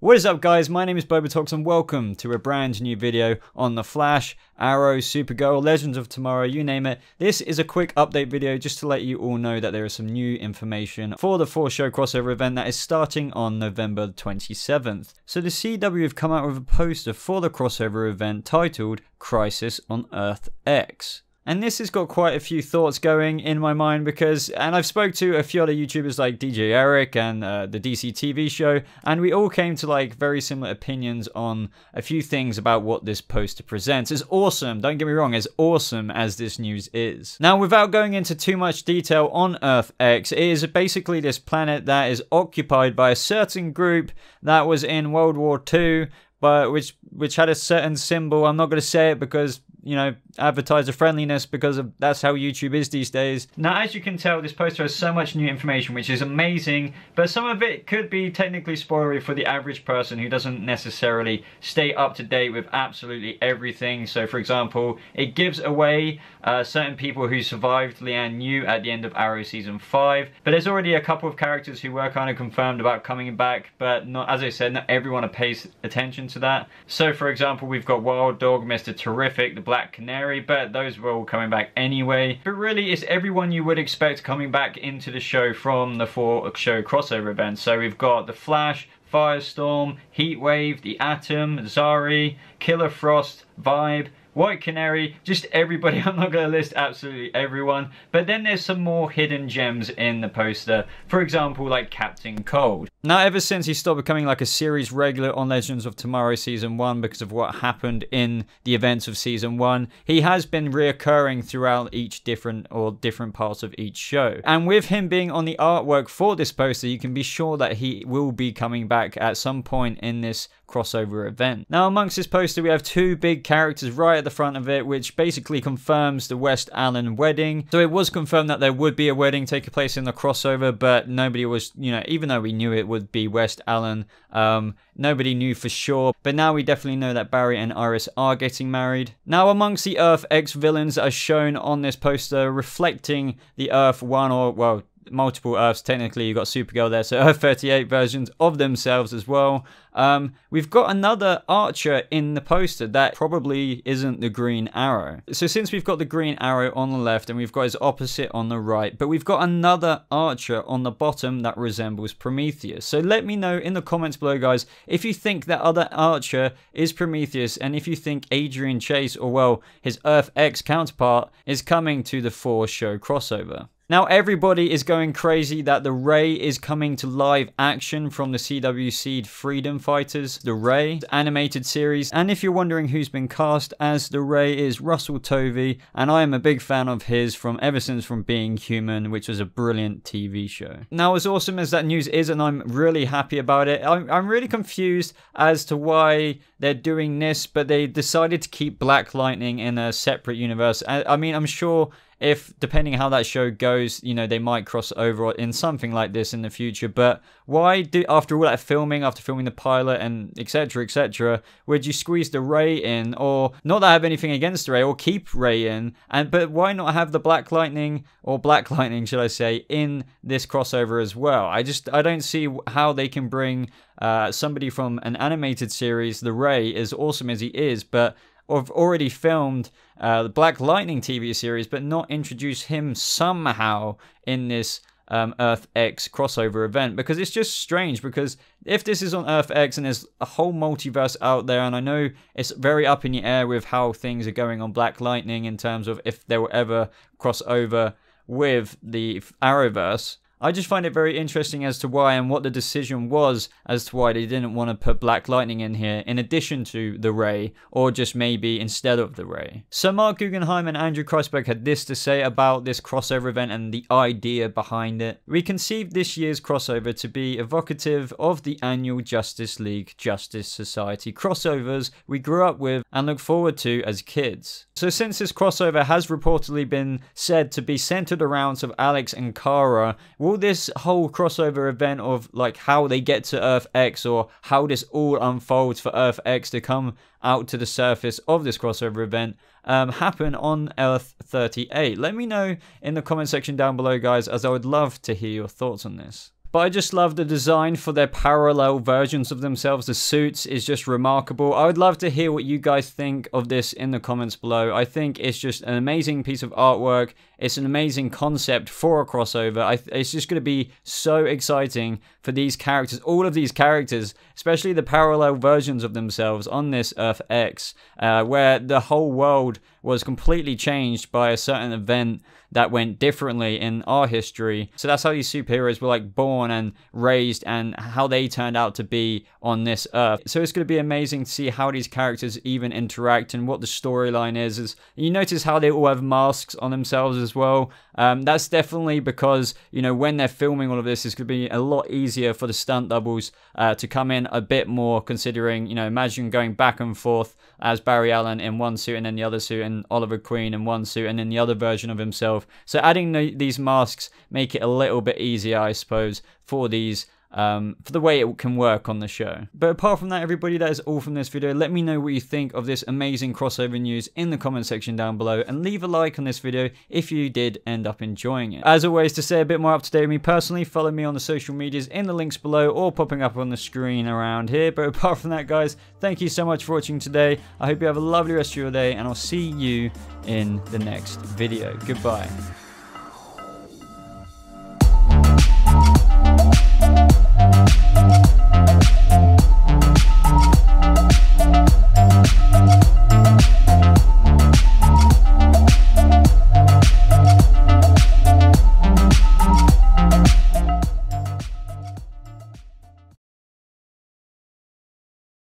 What is up, guys? My name is BobaTalks and welcome to a brand new video on The Flash, Arrow, Supergirl, Legends of Tomorrow, you name it. This is a quick update video just to let you all know that there is some new information for the 4-show crossover event that is starting on November 27th. So the CW have come out with a poster for the crossover event titled Crisis on Earth X. And this has got quite a few thoughts going in my mind because, and I've spoke to a few other YouTubers like DJ Eric and the DC TV show, and we all came to like very similar opinions on a few things about what this poster presents. It's awesome, don't get me wrong, as awesome as this news is. Now, without going into too much detail on Earth X, it is basically this planet that is occupied by a certain group that was in World War II, but which had a certain symbol. I'm not going to say it because, you know, advertiser friendliness, because that's how YouTube is these days. Now, as you can tell, this poster has so much new information, which is amazing, but some of it could be technically spoilery for the average person who doesn't necessarily stay up to date with absolutely everything. So, for example, it gives away certain people who survived Lian Yu at the end of Arrow Season 5, but there's already a couple of characters who were kind of confirmed about coming back, but not, as I said, not everyone pays attention to that. So, for example, we've got Wild Dog, Mr. Terrific, the Black Canary, but those were all coming back anyway. But really, it's everyone you would expect coming back into the show from the 4-show crossover event. So we've got the Flash, Firestorm, Heatwave, the Atom, Zari, Killer Frost, Vibe, White Canary, just everybody. I'm not going to list absolutely everyone, but then there's some more hidden gems in the poster. For example, like Captain Cold. Now, ever since he stopped becoming like a series regular on Legends of Tomorrow Season 1 because of what happened in the events of Season 1, he has been reoccurring throughout each different parts of each show. And with him being on the artwork for this poster, you can be sure that he will be coming back at some point in this crossover event. Now, amongst this poster, we have two big characters right at the front of it, which basically confirms the West Allen wedding. So it was confirmed that there would be a wedding taking place in the crossover, but nobody was, you know, even though we knew it would be West Allen, nobody knew for sure. But now we definitely know that Barry and Iris are getting married. Now, amongst the Earth X villains that are shown on this poster, reflecting the Earth 1, or well, multiple Earths, technically you've got Supergirl there, so Earth 38 versions of themselves as well. We've got another Archer in the poster that probably isn't the Green Arrow. So since we've got the Green Arrow on the left and we've got his opposite on the right, but we've got another Archer on the bottom that resembles Prometheus. So let me know in the comments below, guys, if you think that other Archer is Prometheus, and if you think Adrian Chase, or well, his Earth X counterpart, is coming to the 4-show crossover. Now, everybody is going crazy that the Ray is coming to live action from the CW Seed Freedom Fighters, the Ray animated series. And if you're wondering who's been cast as the Ray, is Russell Tovey, and I am a big fan of his ever since from Being Human, which was a brilliant TV show. Now, as awesome as that news is, and I'm really happy about it, I'm really confused as to why they're doing this, but they decided to keep Black Lightning in a separate universe. I mean, I'm sure if, depending how that show goes, you know, they might cross over in something like this in the future. But why do, after all that filming, after filming the pilot and etc., would you squeeze the Ray in? Or, not that I have anything against the Ray, or keep Ray in, but why not have the Black Lightning, or Black Lightning should I say, in this crossover as well? I don't see how they can bring somebody from an animated series, the Ray, as awesome as he is, but I've already filmed the Black Lightning TV series, but not introduce him somehow in this Earth X crossover event, because it's just strange. Because if this is on Earth X and there's a whole multiverse out there, and I know it's very up in the air with how things are going on Black Lightning in terms of if they will ever cross over with the Arrowverse, I just find it very interesting as to why and what the decision was as to why they didn't want to put Black Lightning in here in addition to the Ray, or just maybe instead of the Ray. So Mark Guggenheim and Andrew Kreisberg had this to say about this crossover event and the idea behind it. We conceived this year's crossover to be evocative of the annual Justice League Justice Society crossovers we grew up with and look forward to as kids. So since this crossover has reportedly been said to be centered around sort of Alex and Kara, will this whole crossover event of like how they get to Earth X, or how this all unfolds for Earth X to come out to the surface of this crossover event, happen on Earth 38? Let me know in the comment section down below, guys, as I would love to hear your thoughts on this. but I just love the design for their parallel versions of themselves. The suits is just remarkable. I would love to hear what you guys think of this in the comments below. I think it's just an amazing piece of artwork. It's an amazing concept for a crossover. It's just going to be so exciting for these characters, all of these characters, especially the parallel versions of themselves on this Earth X, where the whole world was completely changed by a certain event that went differently in our history. So that's how these superheroes were like born and raised and how they turned out to be on this Earth. So it's going to be amazing to see how these characters even interact and what the storyline is. You notice how they all have masks on themselves as well. That's definitely because, you know, when they're filming all of this, it's going to be a lot easier for the stunt doubles to come in a bit more, considering, you know, imagine going back and forth as Barry Allen in one suit and then the other suit, and Oliver Queen in one suit and then the other version of himself. So adding these masks make it a little bit easier, I suppose, for these for the way it can work on the show. But apart from that, everybody, that is all from this video. Let me know what you think of this amazing crossover news in the comment section down below, and leave a like on this video if you did end up enjoying it. As always, to stay a bit more up to date with me personally, follow me on the social medias in the links below or popping up on the screen around here. But apart from that, guys, thank you so much for watching today. I hope you have a lovely rest of your day, and I'll see you in the next video. Goodbye.